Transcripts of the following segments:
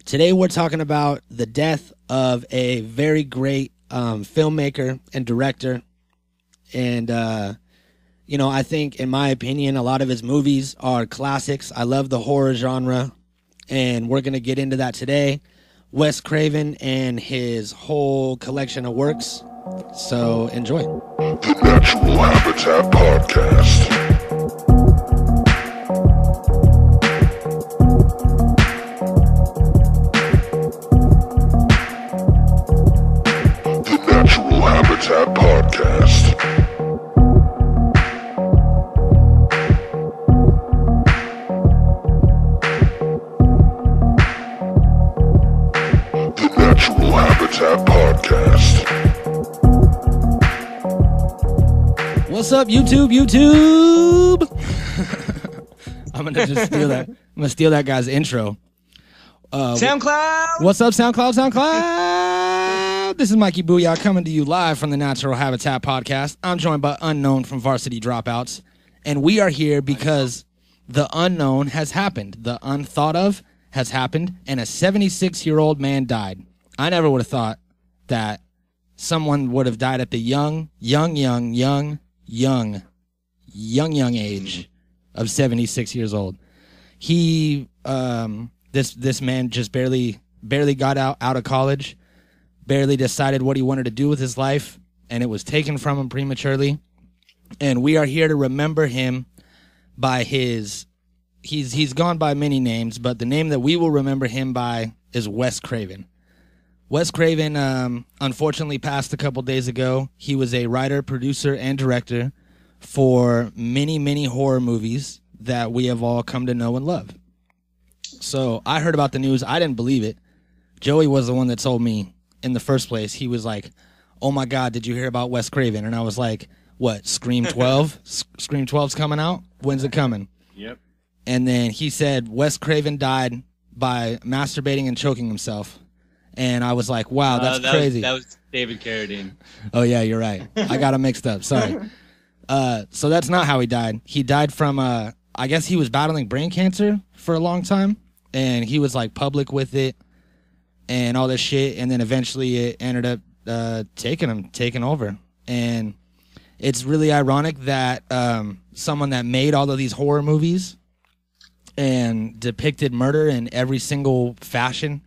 Today we're talking about the death of a very great filmmaker and director. And, I think, in my opinion, a lot of his movies are classics. I love the horror genre, and we're going to get into that today. Wes Craven and his whole collection of works. So enjoy. The Natural Habitat Podcast. Habitat Podcast. The Natural Habitat Podcast. What's up, YouTube? I'm gonna just steal that. I'm gonna steal that guy's intro. SoundCloud. What's up, SoundCloud? This is Mikey Booyah coming to you live from the Natural Habitat Podcast. I'm joined by Unknown from Varsity Dropouts, and we are here because the unknown has happened. The unthought of has happened, and a 76-year-old man died. I never would have thought that someone would have died at the young age of 76 years old. He, this man just barely got out of college. Barely decided what he wanted to do with his life, and it was taken from him prematurely. And we are here to remember him by his... He's gone by many names, but the name that we will remember him by is Wes Craven. Wes Craven, unfortunately, passed a couple days ago. He was a writer, producer, and director for many, many horror movies that we have all come to know and love. So I heard about the news. I didn't believe it. Joey was the one that told me in the first place. He was like, oh my God, did you hear about Wes Craven? And I was like, what, Scream 12? Scream 12's coming out? When's it coming? Yep. And then he said Wes Craven died by masturbating and choking himself. And I was like, wow, that's crazy. That was David Carradine. Oh, yeah, you're right. I got him mixed up. Sorry. So that's not how he died. He died from, I guess he was battling brain cancer for a long time. And he was like public with it and all this shit, and then eventually it ended up taking over. And it's really ironic that someone that made all of these horror movies and depicted murder in every single fashion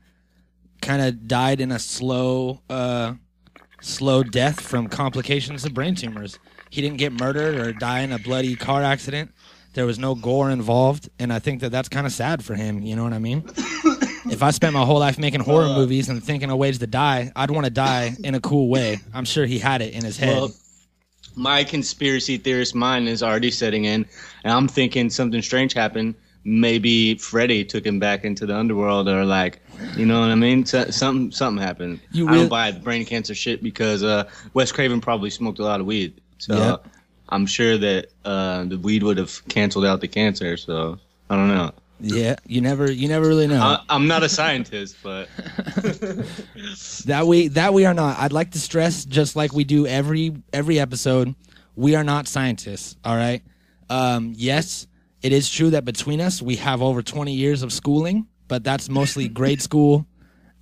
kind of died in a slow death from complications of brain tumors. He didn't get murdered or die in a bloody car accident. There was no gore involved, and I think that that's kind of sad for him, you know what I mean? If I spent my whole life making horror movies and thinking of ways to die, I'd want to die in a cool way. I'm sure he had it in his head. Well, my conspiracy theorist mind is already setting in, and I'm thinking something strange happened. Maybe Freddy took him back into the underworld, or like, you know what I mean? Something happened. I don't buy the brain cancer shit because Wes Craven probably smoked a lot of weed. So yep. I'm sure that the weed would have canceled out the cancer. So I don't know. Yeah, you never really know. I'm not a scientist, but that we are not. I'd like to stress, just like we do every episode, we are not scientists. All right. Yes, it is true that between us we have over 20 years of schooling, but that's mostly grade school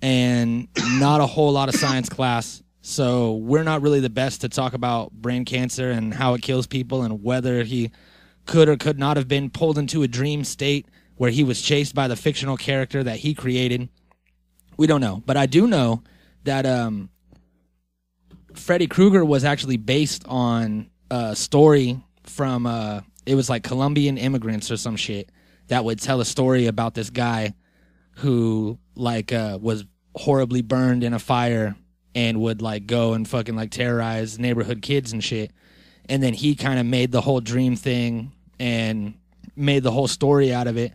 and not a whole lot of science class. So we're not really the best to talk about brain cancer and how it kills people and whether he could or could not have been pulled into a dream state where he was chased by the fictional character that he created. We don't know. But I do know that Freddy Krueger was actually based on a story from, it was like Colombian immigrants or some shit that would tell a story about this guy who like was horribly burned in a fire and would like go and fucking like terrorize neighborhood kids and shit. And then he kind of made the whole dream thing and made the whole story out of it.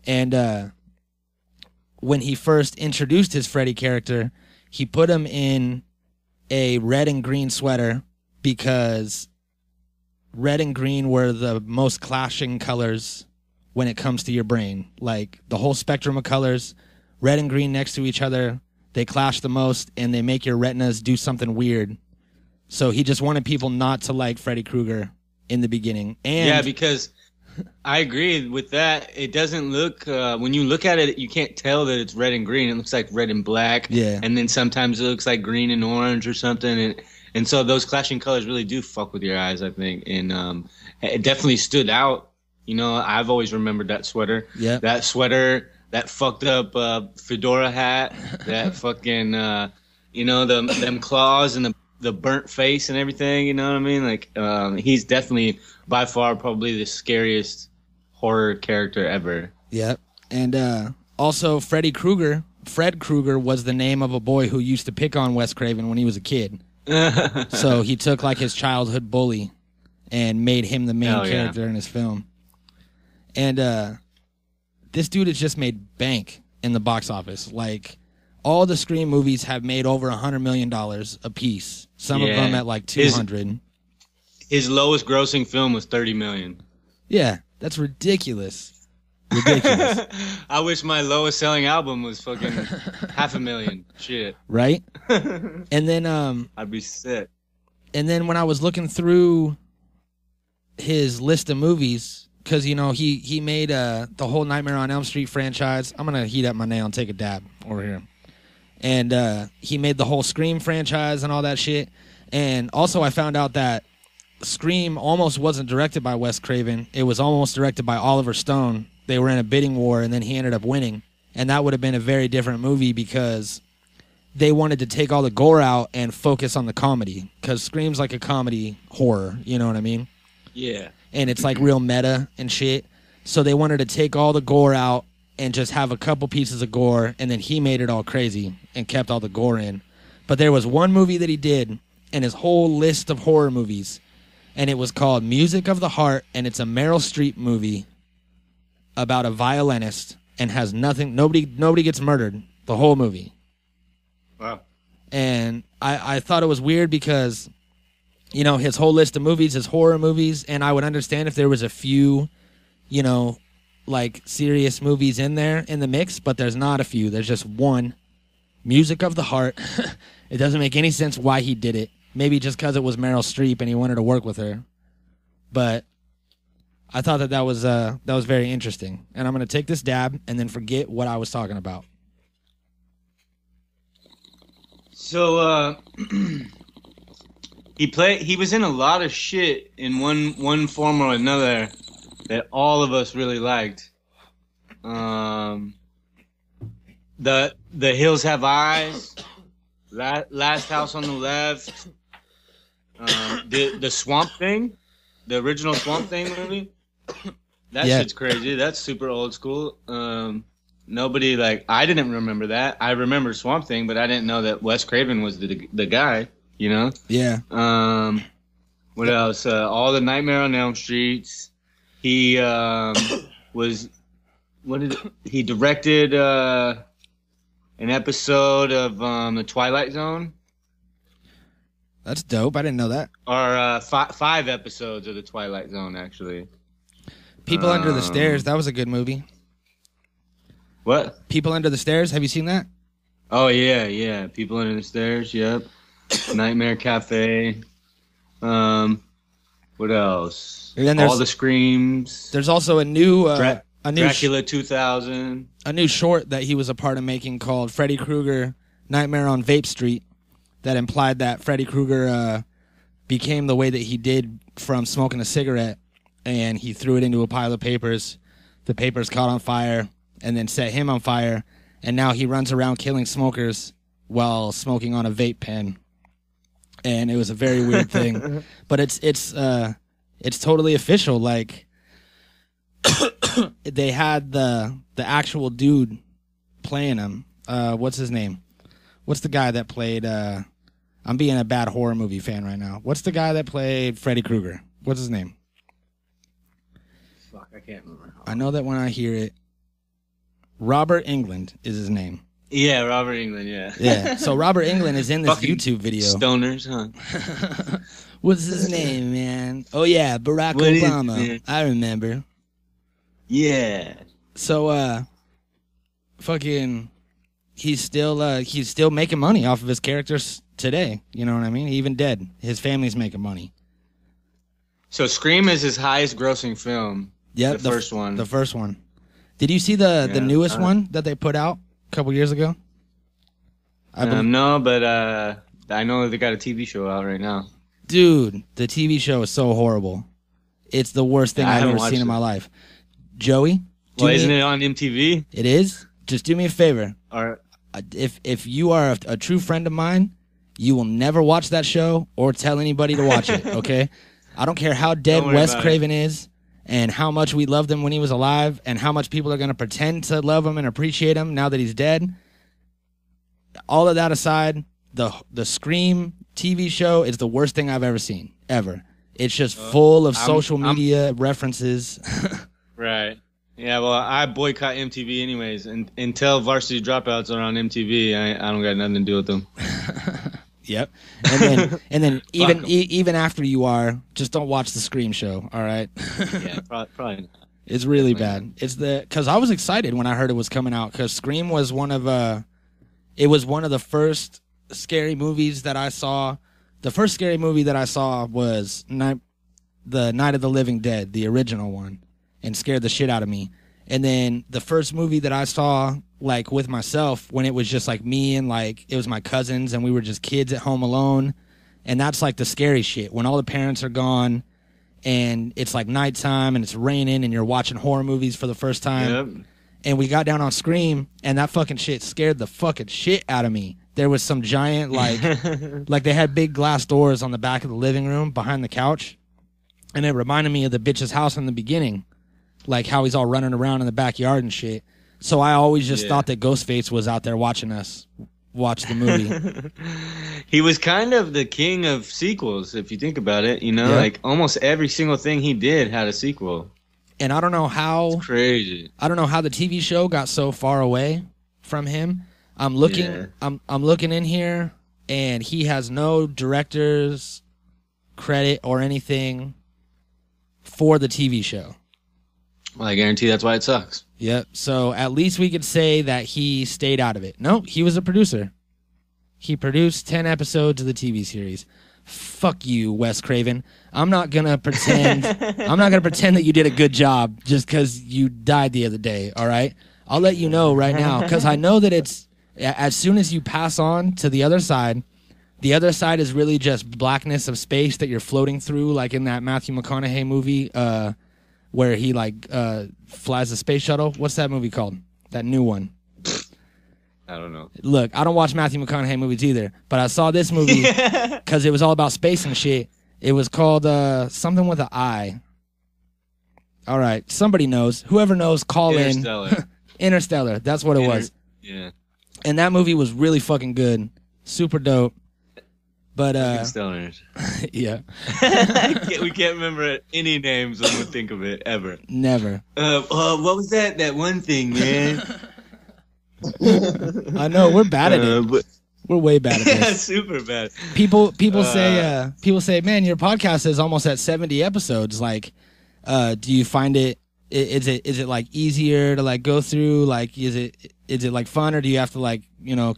And when he first introduced his Freddy character, he put him in a red and green sweater because red and green were the most clashing colors when it comes to your brain. Like the whole spectrum of colors, red and green next to each other, they clash the most and they make your retinas do something weird. So he just wanted people not to like Freddy Krueger in the beginning. And yeah, because I agree with that. It doesn't look when you look at it, you can't tell that it's red and green. It looks like red and black. Yeah. And then sometimes it looks like green and orange or something. And so those clashing colors really do fuck with your eyes, I think. And it definitely stood out. You know, I've always remembered that sweater. Yeah. That sweater, that fucked up fedora hat, that fucking them claws and the burnt face and everything. You know what I mean? Like he's definitely by far probably the scariest horror character ever. Yep. And also Fred Krueger was the name of a boy who used to pick on Wes Craven when he was a kid. So he took like his childhood bully and made him the main character in his film. And this dude has just made bank in the box office. Like all the Scream movies have made over $100 million a piece. Some of them at like 200. His lowest grossing film was $30 million. Yeah, that's ridiculous. Ridiculous. I wish my lowest selling album was fucking $500,000. Shit. Right? And then I'd be sick. And then when I was looking through his list of movies, because you know he made the whole Nightmare on Elm Street franchise. I'm gonna heat up my nail and take a dab over here. And he made the whole Scream franchise and all that shit. And also I found out that Scream almost wasn't directed by Wes Craven. It was almost directed by Oliver Stone. They were in a bidding war, and then he ended up winning. And that would have been a very different movie because they wanted to take all the gore out and focus on the comedy. Because Scream's like a comedy horror, you know what I mean? Yeah. And it's like real meta and shit. So they wanted to take all the gore out and just have a couple pieces of gore, and then he made it all crazy and kept all the gore in. But there was one movie that he did in his whole list of horror movies, and it was called Music of the Heart, and it's a Meryl Streep movie about a violinist and has nothing, nobody gets murdered the whole movie. Wow. And I thought it was weird because, you know, his whole list of movies is horror movies, and I would understand if there was a few, you know, like serious movies in there in the mix, but there's not a few. There's just one, Music of the Heart. It doesn't make any sense why he did it. Maybe just because it was Meryl Streep and he wanted to work with her. But I thought that was very interesting. And I'm going to take this dab and then forget what I was talking about. So he was in a lot of shit in one form or another that all of us really liked. The Hills Have Eyes, Last House on the Left, the Swamp Thing, the original Swamp Thing movie. That shit's crazy. That's super old school. Nobody I didn't remember that. I remember Swamp Thing, but I didn't know that Wes Craven was the guy. You know? Yeah. What else? All the Nightmare on Elm Streets. He he directed an episode of The Twilight Zone. That's dope. I didn't know that. Or 5 episodes of The Twilight Zone, actually. People Under the Stairs. That was a good movie. What? People Under the Stairs. Have you seen that? Oh, yeah. People Under the Stairs, yep. Nightmare Cafe. What else? And then All the Screams. There's also a new... Dracula 2000. A new short that he was a part of making called Freddy Krueger Nightmare on Vape Street that implied that Freddy Krueger became the way that he did from smoking a cigarette, and he threw it into a pile of papers. The papers caught on fire and then set him on fire, and now he runs around killing smokers while smoking on a vape pen. And it was a very weird thing. But it's totally official. Like, they had the actual dude playing him. What's his name? What's the guy that played... I'm being a bad horror movie fan right now. What's the guy that played Freddy Krueger? What's his name? Fuck, I can't remember. I know that when I hear it... Robert Englund is his name. Yeah, Robert Englund, yeah. Yeah, so Robert Englund is in this fucking YouTube video. Stoners, huh? What's his name, man? Oh, yeah, Barack Obama. I remember. Yeah. So, fucking... He's still making money off of his characters today. You know what I mean? Even dead. His family's making money. So Scream is his highest grossing film. Yeah, the first one. The first one. Did you see the newest one that they put out a couple years ago? No, but I know they got a TV show out right now. Dude, the TV show is so horrible. It's the worst thing I've ever seen in my life. Joey? Isn't it on MTV? It is? Just do me a favor. Or if you are a true friend of mine, you will never watch that show or tell anybody to watch it, okay? I don't care how dead Wes Craven is and how much we loved him when he was alive and how much people are going to pretend to love him and appreciate him now that he's dead. All of that aside, the Scream TV show is the worst thing I've ever seen, ever. It's just full of social media references. Right. Yeah, well, I boycott MTV anyways, and until Varsity Dropouts are on MTV, I don't got nothing to do with them. Yep. And then even after you are, just don't watch the Scream show, all right? Yeah, probably not. It's really bad. Because I was excited when I heard it was coming out, because Scream was one of the first scary movies that I saw. The first scary movie that I saw was the Night of the Living Dead, the original one, and scared the shit out of me. And then the first movie that I saw, like, with myself, when it was just like me and like it was my cousins and we were just kids at home alone, and that's like the scary shit when all the parents are gone and it's like nighttime and it's raining and you're watching horror movies for the first time. Yep. And we got down on Scream, and that fucking shit scared the fucking shit out of me. There was some giant, like they had big glass doors on the back of the living room behind the couch, and it reminded me of the bitch's house in the beginning, like how he's all running around in the backyard and shit. So I always just thought that Ghostface was out there watching us watch the movie. He was kind of the king of sequels, if you think about it. You know, like almost every single thing he did had a sequel. And I don't know how. It's crazy. I don't know how the TV show got so far away from him. I'm looking. I'm looking in here, and he has no director's credit or anything for the TV show. Well, I guarantee that's why it sucks. Yep. So at least we could say that he stayed out of it. No, he was a producer. He produced 10 episodes of the TV series. Fuck you, Wes Craven. I'm not gonna pretend. I'm not gonna pretend that you did a good job just because you died the other day. All right. I'll let you know right now, because I know that it's as soon as you pass on to the other side is really just blackness of space that you're floating through, like in that Matthew McConaughey movie where he flies a space shuttle. What's that movie called? That new one. I don't know. Look, I don't watch Matthew McConaughey movies either, but I saw this movie because it was all about space and shit. It was called something with an I. All right, somebody knows. Whoever knows, call Interstellar. in. Interstellar. That's what it was. Yeah. And that movie was really fucking good. Super dope. But Interstellars. Yeah. We can't remember any names when we think of it ever. Never. What was that? That one thing, man. I know we're bad at it. We're way bad at this. Super bad. People say, man, your podcast is almost at 70 episodes. Like, do you find it? Is it like easier to like go through? Like, is it like fun, or do you have to like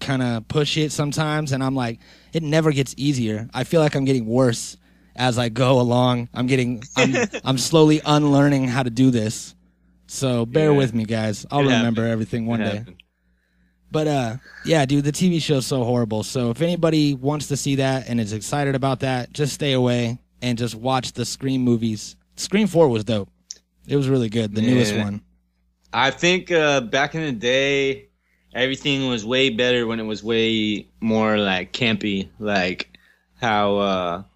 kind of push it sometimes? And I'm like, it never gets easier. I feel like I'm getting worse as I go along. I'm slowly unlearning how to do this. So bear with me, guys. I'll remember everything one day. But yeah, dude, the TV show's so horrible. So if anybody wants to see that and is excited about that, just stay away and just watch the Scream movies. Scream 4 was dope. It was really good, the newest one. I think back in the day, everything was way better when it was way more like campy, like how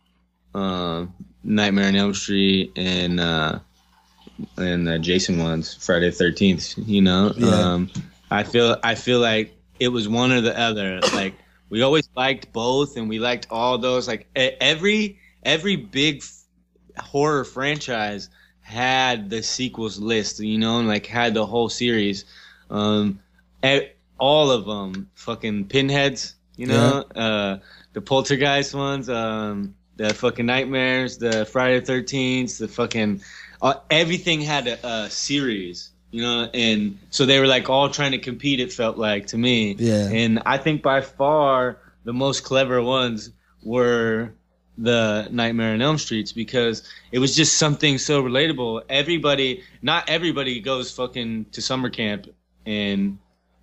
Nightmare on Elm Street and the Jason ones, Friday the 13th. Yeah. I feel like it was one or the other. Like we always liked both, and we liked all those. Like every big horror franchise had the sequels list, and like had the whole series. All of them, fucking Pinheads, the Poltergeist ones, the fucking Nightmares, the Friday the 13th, the fucking everything had a series. And so they were like all trying to compete, it felt like to me. Yeah. And I think by far the most clever ones were the Nightmare on Elm Streets because it was just something so relatable. Not everybody goes fucking to summer camp, and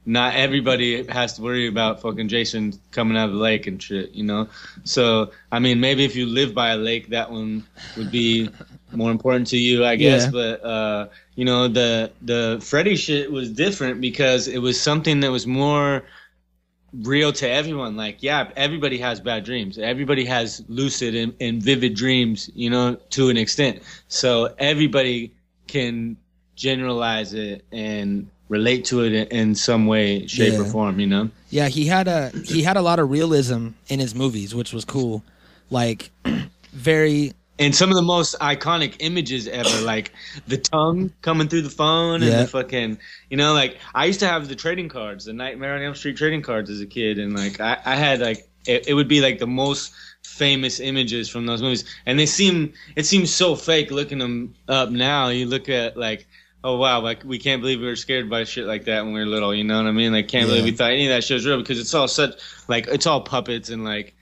not everybody has to worry about fucking Jason coming out of the lake and shit, you know? So, I mean, maybe if you live by a lake, that one would be more important to you, I guess. Yeah. But, you know, the Freddy shit was different because it was something that was more real to everyone. Like, yeah, everybody has bad dreams. Everybody has lucid and vivid dreams, you know, to an extent. So everybody can generalize it and relate to it in some way, shape, or form, you know? Yeah, he had a lot of realism in his movies, which was cool. Like, very... And some of the most iconic images ever, like the tongue coming through the phone and the fucking, you know, like I used to have the trading cards, the Nightmare on Elm Street trading cards as a kid. And like I had like, it would be like the most famous images from those movies. And it seems so fake looking them up now. You look at like, oh wow, like we can't believe we were scared by shit like that when we were little, you know what I mean? Like can't believe we thought any of that shit was real because it's all such, like it's all puppets and like,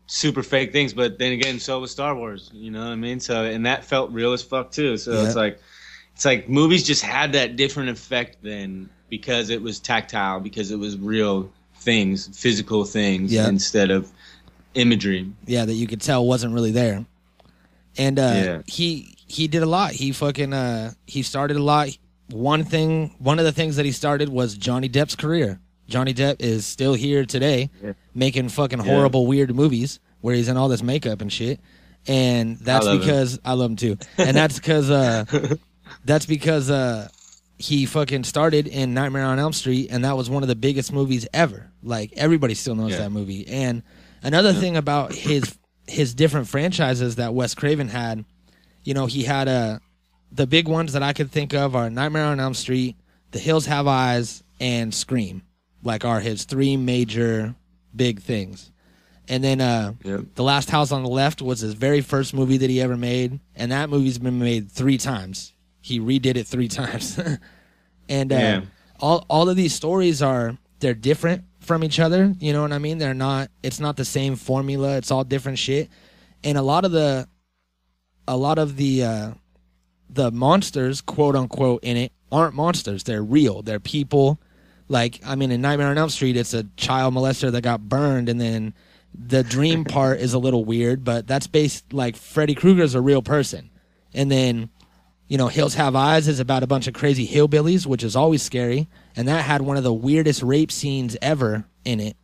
super fake things, but then again, so was Star Wars, you know what I mean? So, and that felt real as fuck too. So it's like movies just had that different effect then because it was tactile, because it was real things, physical things instead of imagery. Yeah, that you could tell wasn't really there. And he did a lot. He started a lot. One of the things that he started was Johnny Depp's career. Johnny Depp is still here today, making fucking horrible, weird movies where he's in all this makeup and shit. And that's because I love him too. And that's because he fucking started in Nightmare on Elm Street, and that was one of the biggest movies ever. Like everybody still knows that movie. And another thing about his different franchises that Wes Craven had, you know, he had the big ones that I could think of are Nightmare on Elm Street, The Hills Have Eyes, and Scream. Like are his three major big things. And then The Last House on the Left was his very first movie that he ever made, and that movie's been made 3 times. He redid it 3 times. And all of these stories they're different from each other, you know what I mean? It's not the same formula, it's all different shit. And a lot of the monsters, quote unquote, in it aren't monsters. They're real. They're people. Like, I mean, in Nightmare on Elm Street, it's a child molester that got burned, and then the dream part is a little weird, but that's based, like, Freddy Krueger's a real person. And then, you know, Hills Have Eyes is about a bunch of crazy hillbillies, which is always scary, and that had one of the weirdest rape scenes ever in it.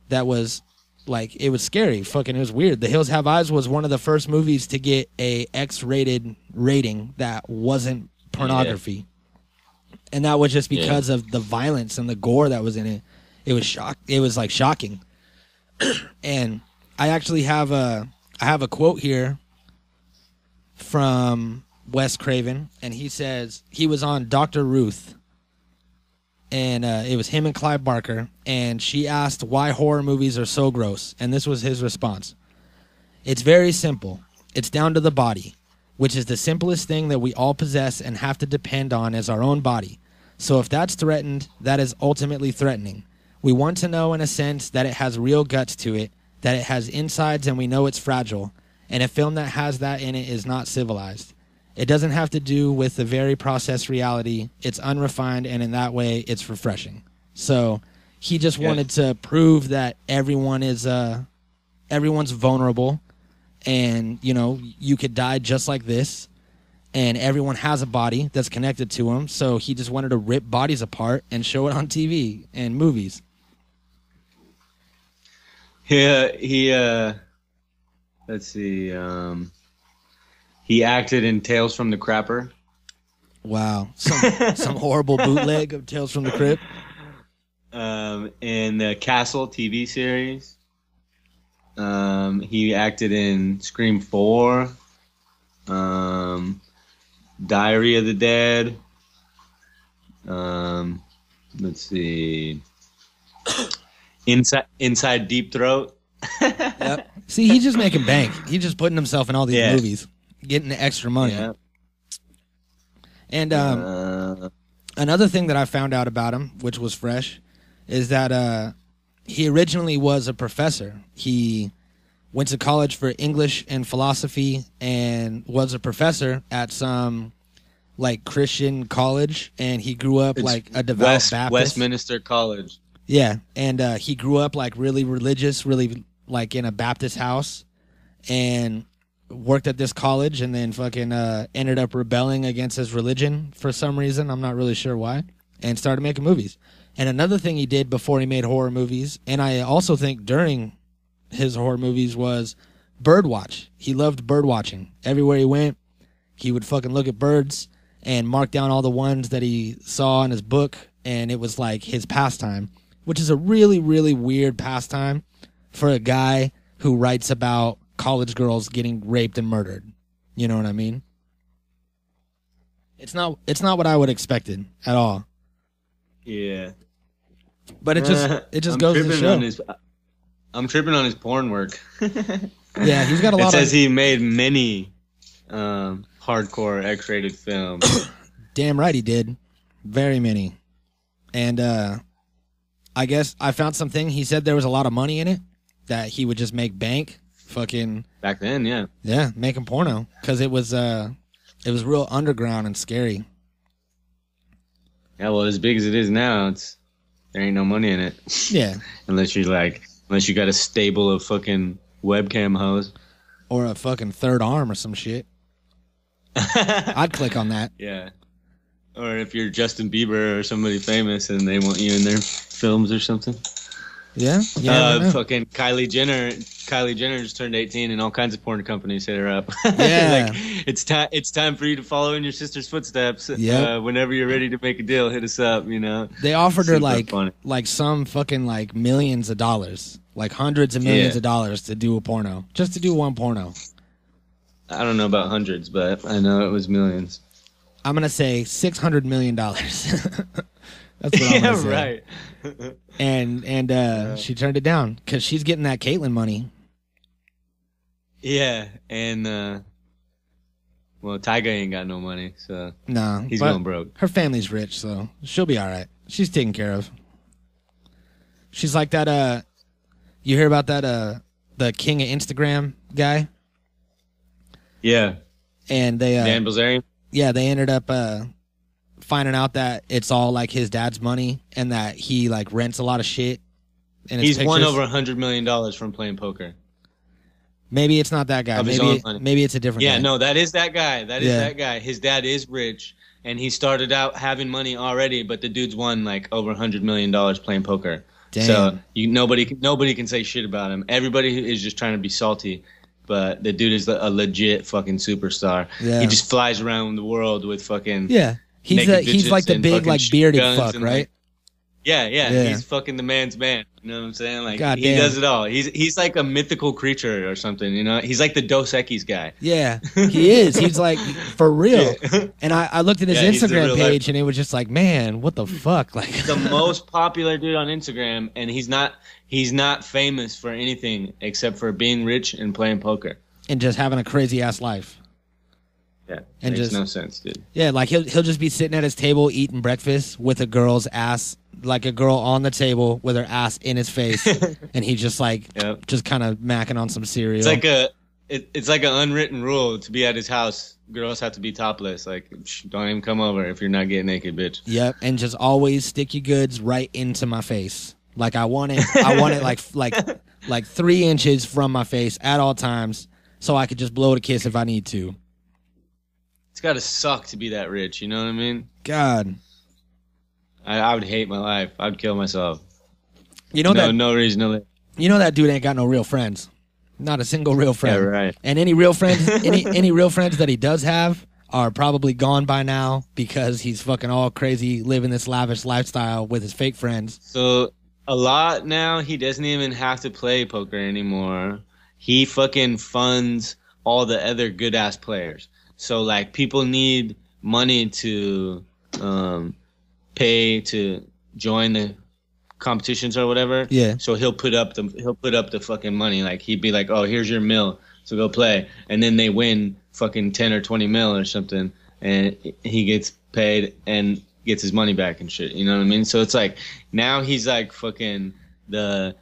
That was, like, it was scary. Fucking, it was weird. The Hills Have Eyes was one of the first movies to get a X-rated rating that wasn't pornography. Yeah. And that was just because of the violence and the gore that was in it. It was like shocking. And I actually have a quote here from Wes Craven, and he says he was on Dr. Ruth, and it was him and Clive Barker, and she asked why horror movies are so gross, and this was his response. It's very simple. It's down to the body, which is the simplest thing that we all possess and have to depend on as our own body. So if that's threatened, that is ultimately threatening. We want to know, in a sense, that it has real guts to it, that it has insides and we know it's fragile, and a film that has that in it is not civilized. It doesn't have to do with the very processed reality. It's unrefined, and in that way, it's refreshing. So he just wanted to prove that everyone's vulnerable, and, you know, you could die just like this, and everyone has a body that's connected to them. So he just wanted to rip bodies apart and show it on TV and movies. Yeah, let's see. He acted in Tales from the Crapper. Wow, some horrible bootleg of Tales from the Crypt. In the Castle TV series. He acted in Scream 4. Diary of the Dead. Let's see. Inside Deep Throat. Yep. See, he's just making bank. He's just putting himself in all these movies, getting the extra money. Yeah. And another thing that I found out about him, which was fresh, is that he originally was a professor. He went to college for English and philosophy, and was a professor at some like Christian college. And he grew up like a devout Baptist. Westminster College. Yeah, and he grew up like really religious, really like in a Baptist house, and worked at this college, and then fucking ended up rebelling against his religion for some reason. I'm not really sure why, and started making movies. And another thing he did before he made horror movies, and I also think during his horror movies, was birdwatch. He loved bird watching. Everywhere he went, he would fucking look at birds and mark down all the ones that he saw in his book, and it was like his pastime, which is a really, really weird pastime for a guy who writes about college girls getting raped and murdered. You know what I mean? It's not what I would have expected at all. Yeah. But it just goes to show. I'm tripping on his porn work. Yeah, he's got a lot. It says he made many hardcore X-rated films. Damn right he did. Very many. And I guess I found something. He said there was a lot of money in it, that he would just make bank. Fucking back then, yeah. Yeah, making porno, because it was real underground and scary. Yeah, well, as big as it is now, there ain't no money in it. Yeah. Unless you got a stable of fucking webcam hoes. Or a fucking third arm or some shit. I'd click on that. Yeah. Or if you're Justin Bieber or somebody famous and they want you in their films or something. Yeah. Fucking Kylie Jenner just turned 18 and all kinds of porn companies hit her up. Yeah. Like, it's time for you to follow in your sister's footsteps. Yeah. Whenever you're ready to make a deal, hit us up, you know. They offered her like some fucking like millions of dollars, like hundreds of millions of dollars to do a porno. Just to do one porno. I don't know about hundreds, but I know it was millions. I'm going to say $600 million. That's what I'm going to say. Right. And she turned it down because she's getting that Caitlyn money. Yeah, and well, Tyga ain't got no money, so no, he's going broke. Her family's rich, so she'll be all right. She's taken care of. She's like that. You hear about that? The king of Instagram guy. Yeah, and they Dan Bilzerian. Yeah, they ended up finding out that it's all like his dad's money, and that he like rents a lot of shit. He's won over $100 million from playing poker. Maybe it's not that guy. Maybe it's a different guy. Yeah, no, that is that guy. That is that guy. His dad is rich, and he started out having money already, but the dude's won like over $100 million playing poker. Damn. So nobody can say shit about him. Everybody is just trying to be salty, but the dude is a legit fucking superstar. Yeah. He just flies around the world with fucking He's like the big like bearded fuck, right? Yeah, he's fucking the man's man. You know what I'm saying? Like God he damn. does it all. He's like a mythical creature or something. You know, he's like the Dos Equis guy. Yeah, he is. He's like for real. Yeah. And I looked at his Instagram page and it was just like, man, what the fuck? Like the most popular dude on Instagram, and he's not famous for anything except for being rich and playing poker and just having a crazy ass life. Yeah, and makes no sense, dude. Yeah, like he'll just be sitting at his table eating breakfast with a girl's ass, like a girl on the table with her ass in his face, and he's just like, just kind of macking on some cereal. It's like an unwritten rule to be at his house. Girls have to be topless. Like, don't even come over if you're not getting naked, bitch. Yep, and just always stick your goods right into my face. Like I want it like 3 inches from my face at all times, so I could just blow it a kiss if I need to. It's got to suck to be that rich, you know what I mean? God. I would hate my life. I'd kill myself. You know no reason to live. You know that dude ain't got no real friends. Not a single real friend. Yeah, right. And any real friends any real friends that he does have are probably gone by now because he's fucking all crazy living this lavish lifestyle with his fake friends. So a lot now he doesn't even have to play poker anymore. He fucking funds all the other good ass players. So, like, people need money to pay to join the competitions or whatever. Yeah. So he'll put up the fucking money. Like, he'd be like, "Oh, here's your mil, so go play." And then they win fucking 10 or 20 mil or something, and he gets paid and gets his money back and shit. You know what I mean? So it's like now he's like fucking the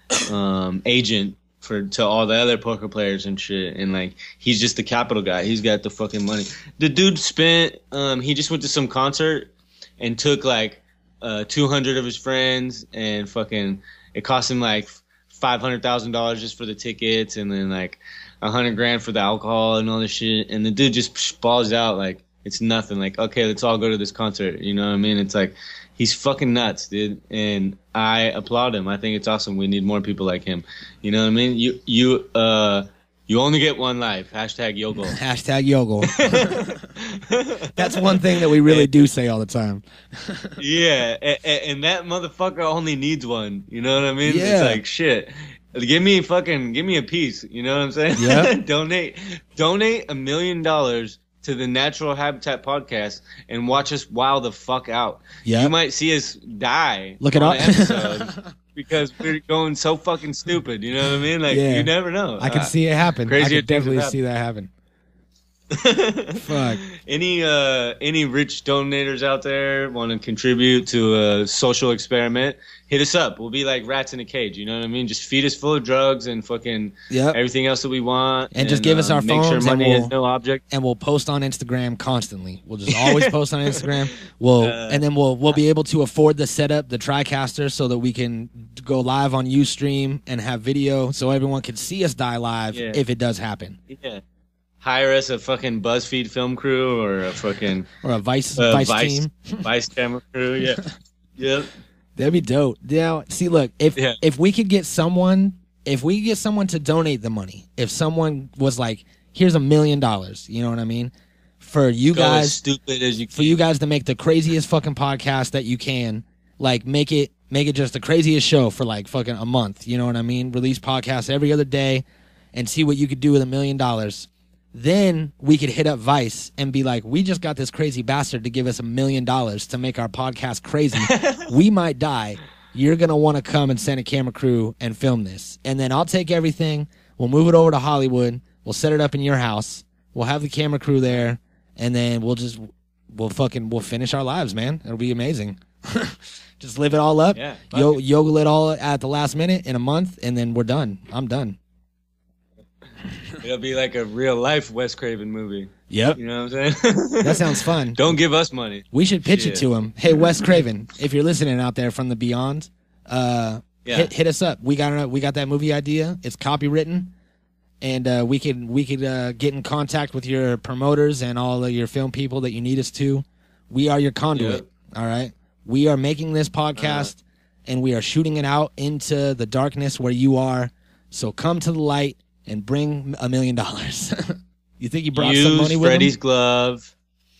agent to all the other poker players and shit. And like, he's just the capital guy. He's got the fucking money. The dude spent, he just went to some concert and took like 200 of his friends, and fucking, it cost him like $500,000 just for the tickets, and then like $100,000 for the alcohol and all this shit. And the dude just balls out like it's nothing. Like, okay, let's all go to this concert. You know what I mean? It's like, he's fucking nuts, dude. And I applaud him. I think it's awesome. We need more people like him. You know what I mean? You only get one life. Hashtag Yogle. Hashtag Yogle. That's one thing that we really do say all the time. Yeah, and that motherfucker only needs one. You know what I mean? Yeah. It's like, shit. Give me a piece. You know what I'm saying? Yeah. Donate $1 million to the Natural Habitat podcast and watch us wow the fuck out. Yeah. You might see us die. Look it on up. an episode because we're going so fucking stupid. You know what I mean? Like, Yeah. you never know. I can see it happen. Crazier I can definitely things have see that happen. Fuck. Any rich donators out there want to contribute to a social experiment, hit us up. We'll be like rats in a cage, you know what I mean? Just feed us full of drugs and fucking everything else that we want, and just give us our make phones, sure money and is no object. And we'll post on Instagram constantly. We'll just always post on Instagram. And then we'll be able to afford the setup, the TriCaster, so that we can go live on Ustream and have video, so everyone can see us die live if it does happen. Yeah. Hire us a fucking BuzzFeed film crew or a fucking Vice team, Vice camera crew. Yeah, yep. That'd be dope. Now, see, look, if we could get someone, to donate the money, if someone was like, "Here's $1 million," you know what I mean, for you guys, as stupid as you can. For you guys to make the craziest fucking podcast that you can, like make it just the craziest show for like fucking a month, you know what I mean? Release podcasts every other day, and see what you could do with $1 million. Then we could hit up Vice and be like, we just got this crazy bastard to give us $1 million to make our podcast crazy. We might die. You're going to want to come and send a camera crew and film this. And then I'll take everything. We'll move it over to Hollywood. We'll set it up in your house. We'll have the camera crew there. And then we'll finish our lives, man. It'll be amazing. Just live it all up. Yeah, yogle it all at the last minute in a month. And then we're done. I'm done. It'll be like a real life Wes Craven movie. Yep. You know what I'm saying? That sounds fun. Don't give us money. We should pitch it to him. Hey, Wes Craven, if you're listening out there from the beyond, hit us up. We got that movie idea. It's copywritten, and we could get in contact with your promoters and all of your film people that you need us to. We are your conduit. Yep. All right. We are making this podcast, and we are shooting it out into the darkness where you are. So come to the light and bring $1 million. You think he brought some money with Freddy's him? glove.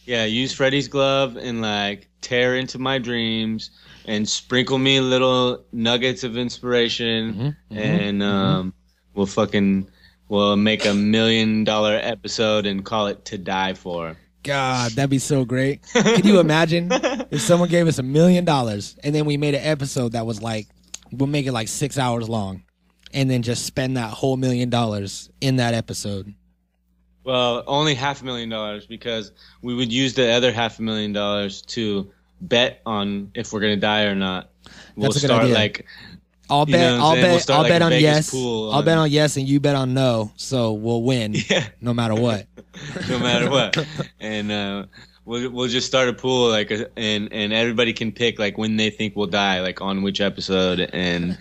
Yeah, use Freddy's glove and like tear into my dreams and sprinkle me little nuggets of inspiration, and we'll make $1 million episode and call it To Die For. God, that'd be so great. Can you imagine if someone gave us $1 million and then we made an episode that was like, we'll make it like 6 hours long, and then just spend that whole $1 million in that episode? Well, only $500,000, because we would use the other $500,000 to bet on if we're gonna die or not. We'll That's a good start idea. like I'll bet on yes. I'll bet on yes, and you bet on no. So we'll win, no matter what. No matter what. And we'll just start a pool, like, and everybody can pick like when they think we'll die, like on which episode, and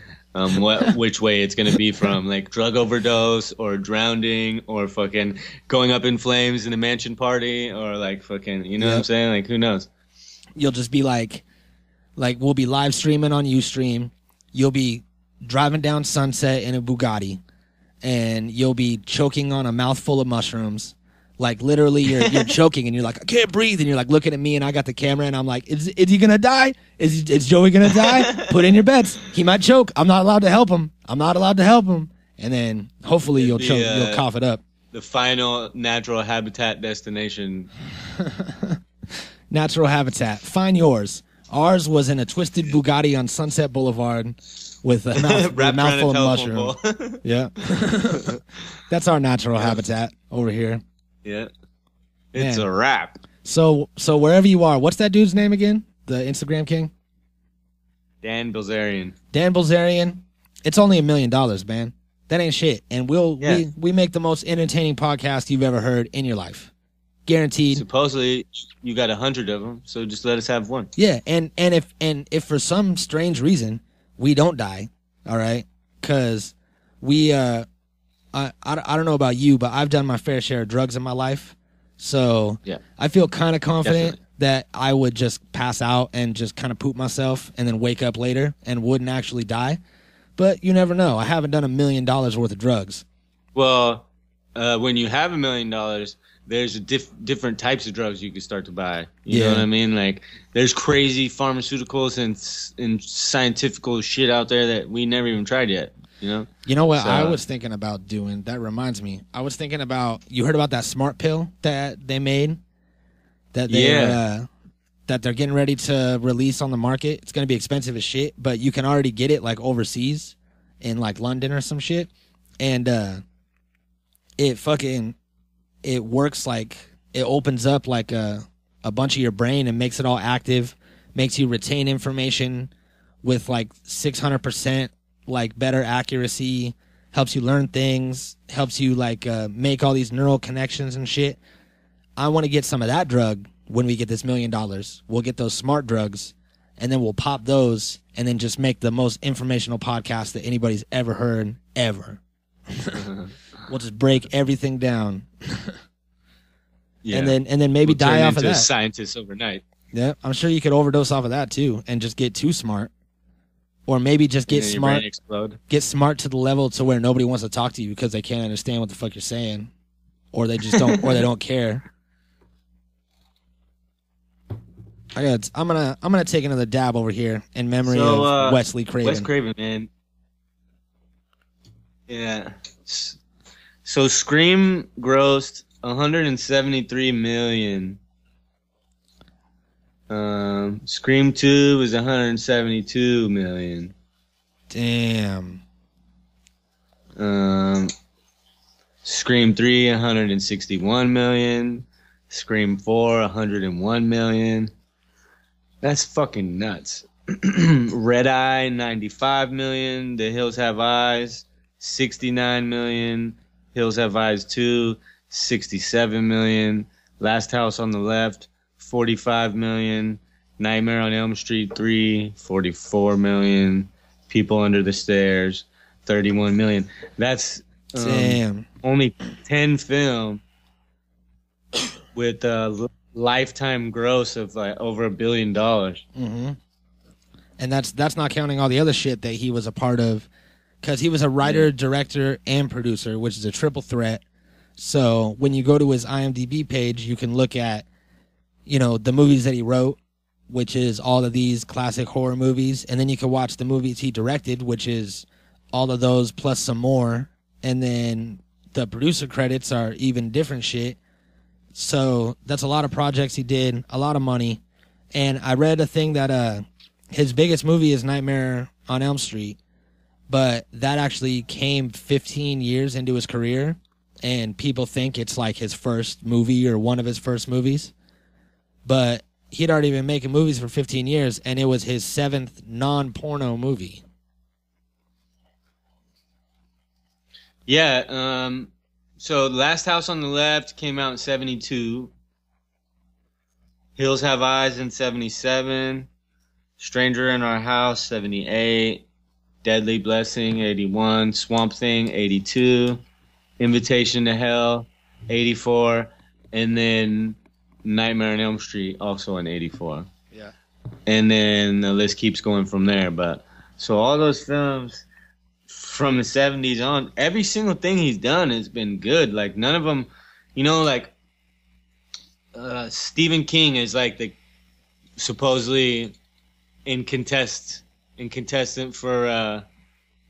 which way it's gonna be from, like drug overdose or drowning or fucking going up in flames in a mansion party, or like fucking, you know what I'm saying? Like, who knows? You'll just be like we'll be live streaming on Ustream. You'll be driving down Sunset in a Bugatti, and you'll be choking on a mouthful of mushrooms. Like literally, you're choking, and you're like, I can't breathe, and you're like looking at me, and I got the camera, and I'm like, is he gonna die? Is Joey gonna die? Put in your bets. He might choke. I'm not allowed to help him. And then hopefully you'll choke. You'll cough it up. The final natural habitat destination. Natural habitat. Find yours. Ours was in a twisted Bugatti on Sunset Boulevard with a mouthful of mushroom. Yeah. That's our natural habitat over here. Yeah. It's a wrap. So wherever you are, what's that dude's name again? The Instagram king? Dan Bilzerian. Dan Bilzerian. It's only $1 million, man. That ain't shit. And we make the most entertaining podcast you've ever heard in your life. Guaranteed. Supposedly you got 100 of them, so just let us have one. Yeah, and if for some strange reason we don't die, all right, because we I don't know about you, but I've done my fair share of drugs in my life, so yeah. I feel kind of confident Definitely. that I would just pass out and just kind of poop myself and then wake up later and wouldn't actually die. But you never know. I haven't done $1 million worth of drugs. Well, when you have $1 million, there's different types of drugs you can start to buy. You know what I mean? Like, there's crazy pharmaceuticals and scientific shit out there that we never even tried yet. You know what I was thinking about doing? That reminds me. I was thinking about, you heard about that smart pill that they made? That they're getting ready to release on the market. It's going to be expensive as shit, but you can already get it like overseas in like London or some shit. And it works like, it opens up like a bunch of your brain and makes it all active, makes you retain information with like 600% like better accuracy, helps you learn things, helps you like make all these neural connections and shit. I want to get some of that drug when we get this $1 million. We'll get those smart drugs and then we'll pop those and then just make the most informational podcast that anybody's ever heard ever. We'll just break everything down. Yeah. And then maybe we'll die turn off of into that. Scientists overnight. Yeah, I'm sure you could overdose off of that too and just get too smart. Or maybe just get And then your smart. brain explode. Get smart to the level to where nobody wants to talk to you because they can't understand what the fuck you're saying. Or they just don't or they don't care. I'm gonna take another dab over here in memory of Wesley Craven. Wes Craven, man. Yeah. So Scream grossed $173 million. Scream 2 was $172 million. Damn. Scream 3 $161 million. Scream 4 $101 million. That's fucking nuts. Red Eye $95 million. The Hills Have Eyes $69 million. Hills Have Eyes 2 $67 million. Last House on the Left $45 million. Nightmare on Elm Street 3 $44 million. People Under the Stairs $31 million. That's Damn. Only 10 film with a lifetime gross of like over $1 billion. Mm-hmm. And that's not counting all the other shit that he was a part of, because he was a writer, director, and producer, which is a triple threat. So when you go to his IMDb page, you can look at, the movies that he wrote, which is all of these classic horror movies, and then you can watch the movies he directed, which is all of those plus some more, and then the producer credits are even different shit. So that's a lot of projects he did, a lot of money. And I read a thing that his biggest movie is Nightmare on Elm Street, but that actually came 15 years into his career, and people think it's like his first movie or one of his first movies. But he'd already been making movies for 15 years, and it was his 7th non-porno movie. Yeah, so Last House on the Left came out in 1972. Hills Have Eyes in 1977. Stranger in Our House 1978. Deadly Blessing 1981. Swamp Thing 1982. Invitation to Hell 1984. And then Nightmare on Elm Street also in 1984. Yeah. And then the list keeps going from there. But so all those films from the 70s on, every single thing he's done has been good. Like, none of them, Stephen King is like the supposedly contestant for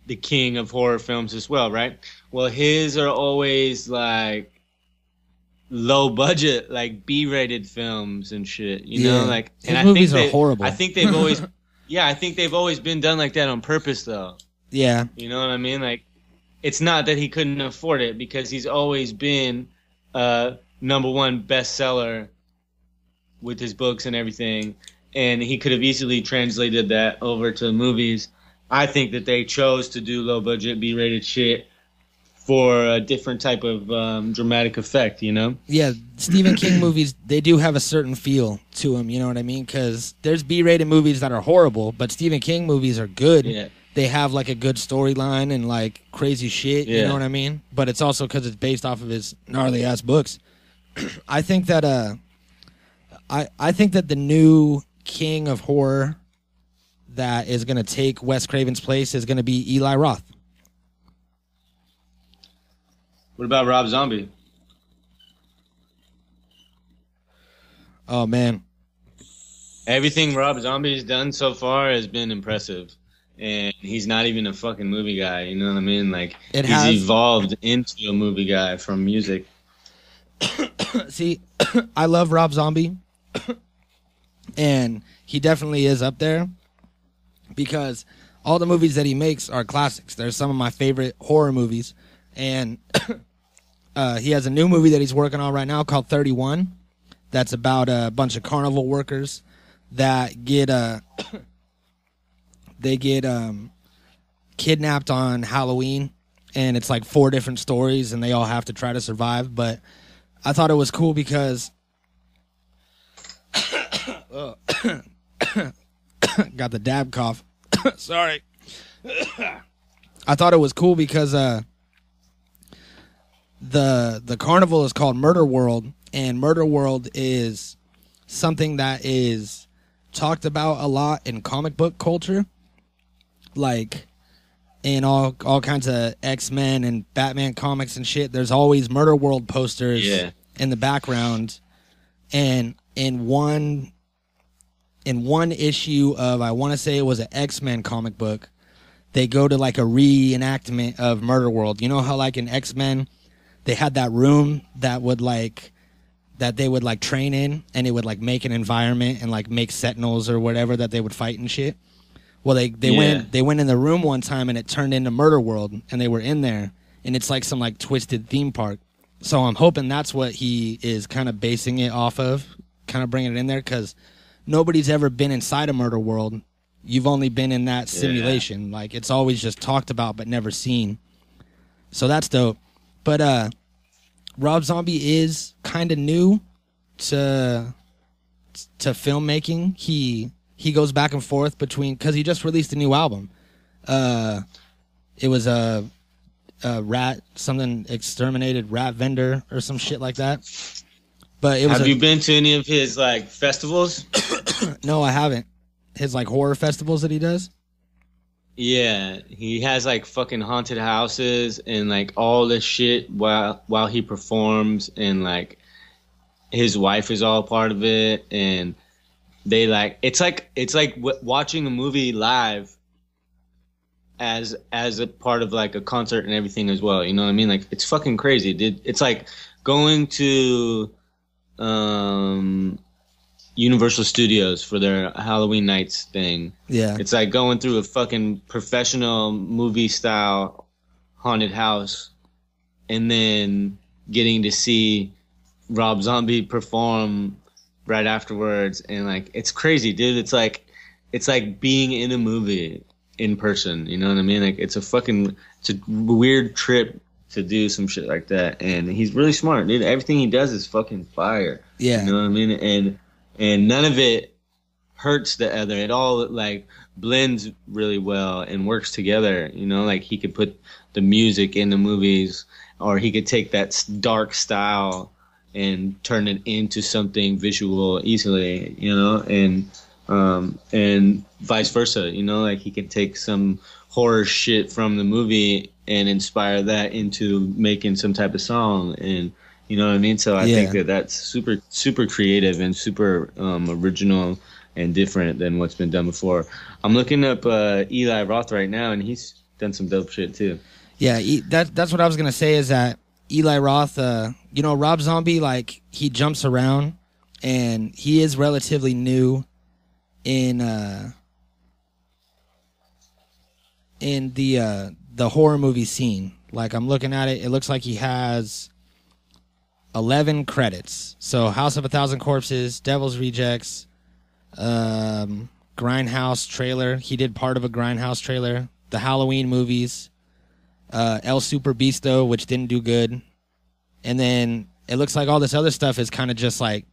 the king of horror films as well, right? Well, his are always like low budget, like B-rated films and shit, like, his movies are horrible. I think they've always been done like that on purpose, though. Yeah. You know what I mean? Like, it's not that he couldn't afford it, because he's always been #1 bestseller with his books and everything, and he could have easily translated that over to movies. I think that they chose to do low budget B-rated shit for a different type of dramatic effect, you know? Yeah, Stephen King movies, they do have a certain feel to them, you know what I mean? Because there's B-rated movies that are horrible, but Stephen King movies are good. Yeah. They have like a good storyline and like crazy shit, you know what I mean? But it's also because it's based off of his gnarly ass books. I think that I think that the new king of horror that is going to take Wes Craven's place is going to be Eli Roth. What about Rob Zombie? Oh man, everything Rob Zombie's done so far has been impressive. And he's not even a fucking movie guy, you know what I mean? Like, he's evolved into a movie guy from music. See, I love Rob Zombie, and he definitely is up there because all the movies that he makes are classics. They're some of my favorite horror movies, and he has a new movie that he's working on right now called 31. That's about a bunch of carnival workers that get they get kidnapped on Halloween, and it's like 4 different stories, and they all have to try to survive. But I thought it was cool because got the dab cough. Sorry. I thought it was cool because the carnival is called Murder World, and Murder World is something that is talked about a lot in comic book culture. Like in all kinds of X-Men and Batman comics and shit, there's always Murder World posters in the background. And in one issue of, I want to say it was an X-Men comic book, they go to like a reenactment of Murder World. You know how like in X-Men they had that room that would like that they would like train in, and it would like make an environment and like make sentinels or whatever that they would fight and shit. Well, they went in the room one time, and it turned into Murder World, and they were in there, and it's like some like twisted theme park. So I'm hoping that's what he is kind of basing it off of, kind of bringing it in there, because nobody's ever been inside a Murder World. You've only been in that simulation. Like, it's always just talked about but never seen. So that's dope. But Rob Zombie is kind of new to filmmaking. He goes back and forth between, because he just released a new album. It was a rat, something exterminated rat vendor or some shit like that. But it was. Have you been to any of his like festivals? No, I haven't. His like horror festivals that he does. Yeah, he has like fucking haunted houses and like all this shit while he performs, and like his wife is all part of it, and they like it's like watching a movie live as a part of like a concert and everything as well. You know what I mean? Like, it's fucking crazy, dude. It's like going to Universal Studios for their Halloween Nights thing. Yeah. It's like going through a fucking professional movie style haunted house and then getting to see Rob Zombie perform right afterwards, and like, it's crazy, dude. It's like being in a movie in person, you know what I mean? Like, it's a weird trip to do some shit like that, and he's really smart, dude. Everything he does is fucking fire. Yeah. You know what I mean? And none of it hurts the other. It all like blends really well and works together. You know, like he could put the music in the movies, or he could take that dark style and turn it into something visual easily, you know, and vice versa. You know, like he could take some horror shit from the movie and inspire that into making some type of song, and you know what I mean? So I think that's super, super creative and super original and different than what's been done before. I'm looking up Eli Roth right now, and he's done some dope shit too. Yeah, that's what I was gonna say. Is that Eli Roth? You know, Rob Zombie, like, he jumps around, and he is relatively new in the horror movie scene. Like, I'm looking at it, it looks like he has 11 credits. So House of a Thousand Corpses, Devil's Rejects, Grindhouse trailer. He did part of a Grindhouse trailer. The Halloween movies, El Super Beasto, which didn't do good. And then it looks like all this other stuff is kind of just like,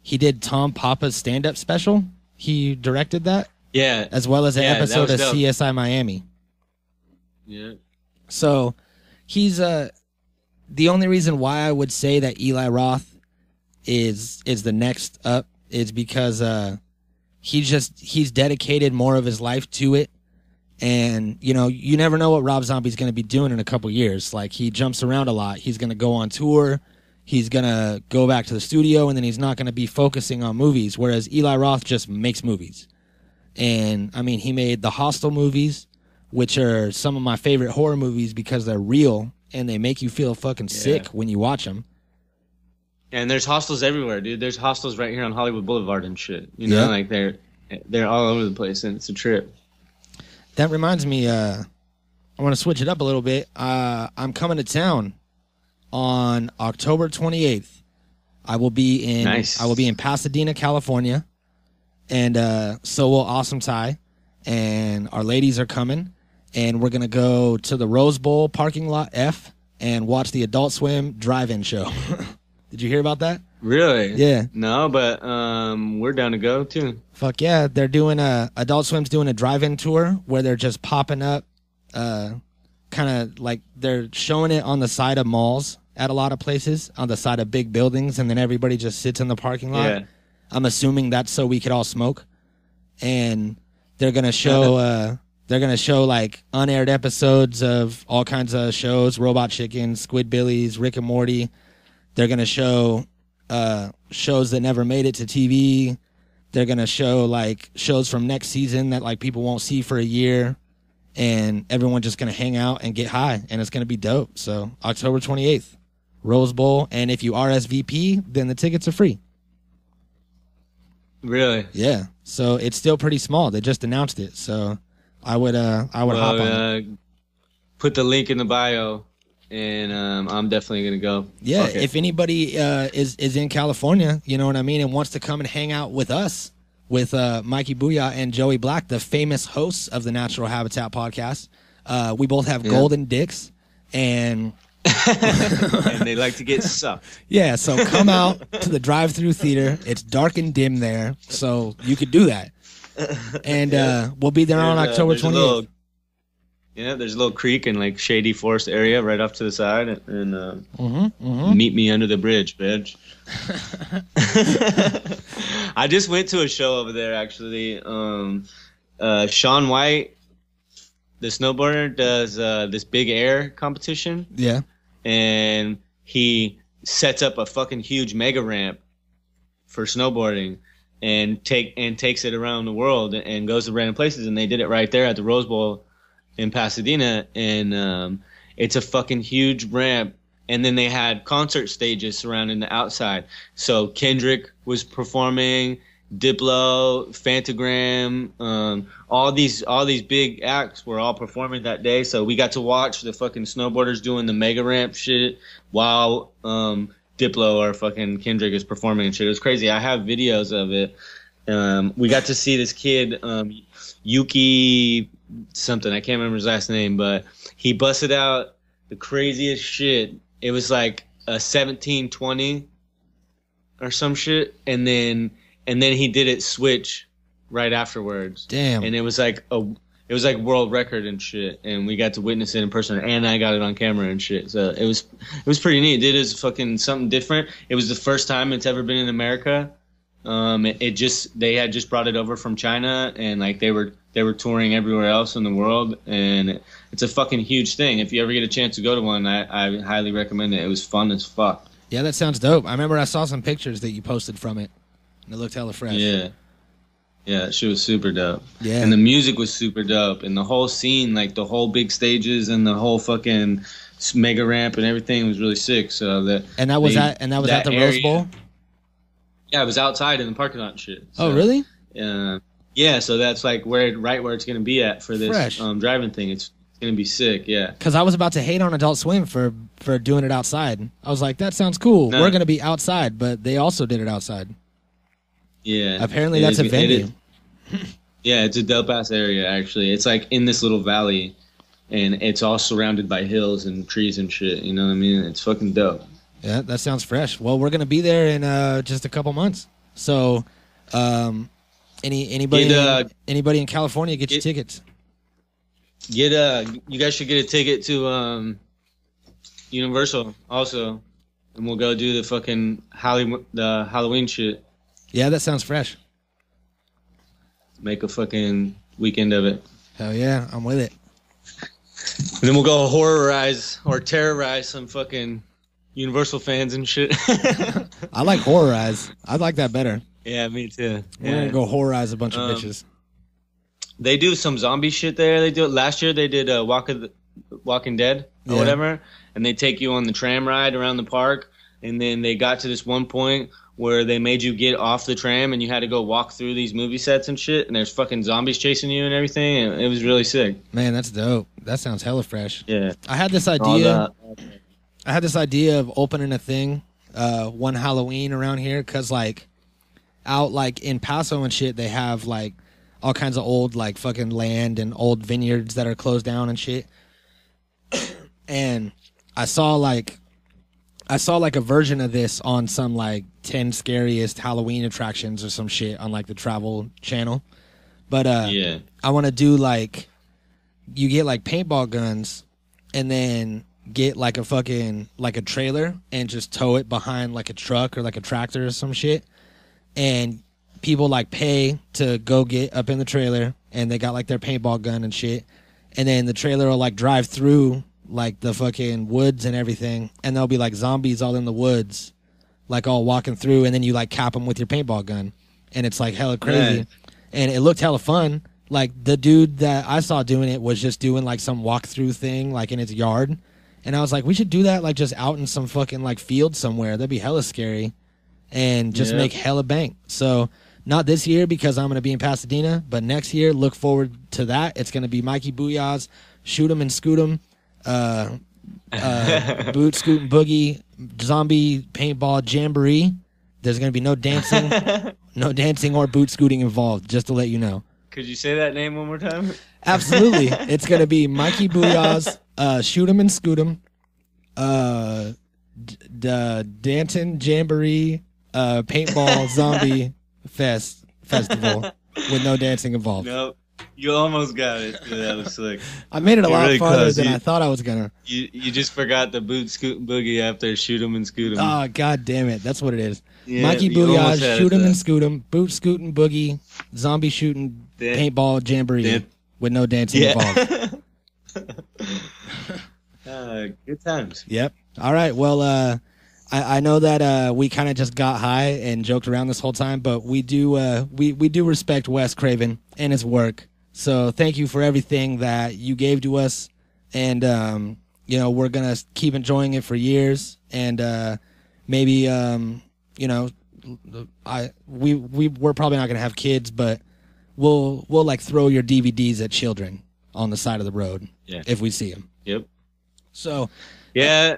he did Tom Papa's stand-up special. He directed that. Yeah. As well as an episode of dope. CSI Miami. Yeah. So he's the only reason why I would say that Eli Roth is the next up is because he's dedicated more of his life to it. And, you know, you never know what Rob Zombie's going to be doing in a couple years. Like, he jumps around a lot. He's going to go on tour. He's going to go back to the studio, and then he's not going to be focusing on movies, whereas Eli Roth just makes movies. And, I mean, he made the Hostel movies, which are some of my favorite horror movies because they're real, and they make you feel fucking sick when you watch them. And there's hostels everywhere, dude. There's hostels right here on Hollywood Boulevard and shit. You know, like they're all over the place, and it's a trip. That reminds me, I want to switch it up a little bit. I'm coming to town on October 28th. I will be in Pasadena, California, and so will Awesome Ty, and our ladies are coming, and we're gonna go to the Rose Bowl parking lot F and watch the Adult Swim drive-in show. Did you hear about that? Really? Yeah. No, but we're down to go too. Fuck yeah. They're doing Adult Swim's doing a drive-in tour where they're just popping up, kind of like they're showing it on the side of malls at a lot of places, on the side of big buildings, and then everybody just sits in the parking lot. Yeah. I'm assuming that's so we could all smoke. And they're going to show like unaired episodes of all kinds of shows, Robot Chicken, Squidbillies, Rick and Morty. They're going to show shows that never made it to TV. They're going to show like shows from next season that like people won't see for a year, and everyone's just going to hang out and get high, and it's going to be dope. So October 28th, Rose Bowl. And if you RSVP, then the tickets are free. Really? Yeah. So it's still pretty small. They just announced it. So I would hop on it. Put the link in the bio. And I'm definitely going to go. Yeah, if anybody is in California, you know what I mean, and wants to come and hang out with us, with Mikey Booyah and Joey Black, the famous hosts of the Natural Habitat podcast. We both have golden dicks, and... and they like to get sucked. Yeah, so come out to the drive-through theater. It's dark and dim there, so you could do that. And we'll be there on October 28th. Yeah, there's a little creek and like shady forest area right off to the side, and meet me under the bridge, bitch. I just went to a show over there actually. Shaun White, the snowboarder, does this big air competition. Yeah, and he sets up a fucking huge mega ramp for snowboarding. And takes it around the world and goes to random places, and they did it right there at the Rose Bowl in Pasadena, and it's a fucking huge ramp, and then they had concert stages surrounding the outside. So Kendrick was performing, Diplo, Fantagram, all these big acts were all performing that day. So we got to watch the fucking snowboarders doing the mega ramp shit while Diplo or fucking Kendrick is performing and shit. It was crazy. I have videos of it. We got to see this kid, Yuki something, I can't remember his last name, but he busted out the craziest shit. It was like a 1720 or some shit, and then he did it switch right afterwards. Damn. And it was like world record and shit, and we got to witness it in person, and I got it on camera and shit. So it was pretty neat. It is fucking something different. It was the first time it's ever been in America. They had just brought it over from China, and like they were touring everywhere else in the world, and it's a fucking huge thing. If you ever get a chance to go to one, I highly recommend it. It was fun as fuck. Yeah, that sounds dope. I remember I saw some pictures that you posted from it, and it looked hella fresh. Yeah, that shit was super dope. Yeah, and the music was super dope, and the whole scene, like the whole big stages and the whole fucking mega ramp and everything was really sick. So that at the Rose Bowl. Yeah, it was outside in the parking lot and shit. So, oh, really? Yeah, so that's like where it's going to be at for this driving thing. It's going to be sick, yeah. Because I was about to hate on Adult Swim for doing it outside. I was like, that sounds cool. No. We're going to be outside, but they also did it outside. Yeah. Apparently that's a venue. Yeah, it's a dope-ass area, actually. It's like in this little valley, and it's all surrounded by hills and trees and shit. You know what I mean? It's fucking dope. Yeah, that sounds fresh. Well, we're gonna be there in just a couple months. So, anybody in California, get your tickets. You guys should get a ticket to Universal also, and we'll go do the fucking Halloween shit. Yeah, that sounds fresh. Make a fucking weekend of it. Hell yeah, I'm with it. And then we'll go horrorize or terrorize some fucking Universal fans and shit. I like horrorize. I like that better. Yeah, me too. We're gonna go horrorize a bunch of bitches. They do some zombie shit there. They do it last year. They did Walking Dead or whatever, and they take you on the tram ride around the park. And then they got to this one point where they made you get off the tram and you had to go walk through these movie sets and shit. And there's fucking zombies chasing you and everything. And it was really sick. Man, that's dope. That sounds hella fresh. Yeah. I had this idea. Of opening a thing one Halloween around here because, like, out, like, in Paso and shit, they have, like, all kinds of old, like, fucking land and old vineyards that are closed down and shit. And I saw like a version of this on some, like, 10 scariest Halloween attractions or some shit on, like, the Travel Channel. But I want to do, like, you get, like, paintball guns and then get, like, a fucking, like, a trailer and just tow it behind, like, a truck or, like, a tractor or some shit. And people, like, pay to go get up in the trailer and they got, like, their paintball gun and shit. And then the trailer will, like, drive through, like, the fucking woods and everything, and there'll be, like, zombies all in the woods, like, all walking through, and then you, like, cap them with your paintball gun, and it's, like, hella crazy. Right. And it looked hella fun. Like, the dude that I saw doing it was just doing, like, some walkthrough thing, like, in his yard, and I was like, we should do that, like, just out in some fucking, like, field somewhere. That'd be hella scary, and just make hella bank. So, not this year because I'm going to be in Pasadena, but next year, look forward to that. It's going to be Mikey Booyah's Shoot 'em and Scoot 'em, Boot Scoot and Boogie Zombie Paintball Jamboree. There's going to be no dancing or boot scooting involved, just to let you know. Could you say that name one more time? Absolutely. It's going to be Mikey Booyah's Shoot 'em and Scoot 'em, the Danton Jamboree Paintball Zombie Festival with no dancing involved. Nope. You almost got it. That was slick. I made it a lot farther than I thought I was gonna. You just forgot the boot, scoot, and boogie after Shoot 'em and Scoot 'em. Oh, god damn it. That's what it is. Yeah, Mikey Booyah, Shoot 'em and Scoot 'em, boot, scoot, and boogie, zombie shooting, paintball jamboree with no dancing involved. Good times. Yep. All right. Well, I know that we kind of just got high and joked around this whole time, but we do we do respect Wes Craven and his work. So thank you for everything that you gave to us, and you know, we're gonna keep enjoying it for years, and maybe you know, we're probably not gonna have kids, but we'll like throw your DVDs at children on the side of the road if we see them. Yep. So yeah.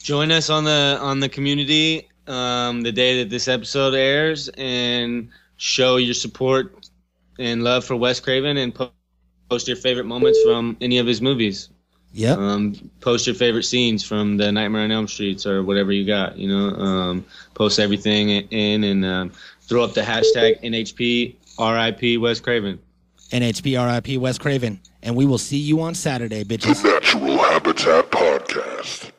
Join us on the community the day that this episode airs, and show your support and love for Wes Craven, and post your favorite moments from any of his movies. Yeah. Post your favorite scenes from the Nightmare on Elm Streets or whatever you got. You know, post everything in, and throw up the hashtag NHP R.I.P Wes Craven. NHP R.I.P Wes Craven, and we will see you on Saturday, bitches. The Natural Habitat Podcast.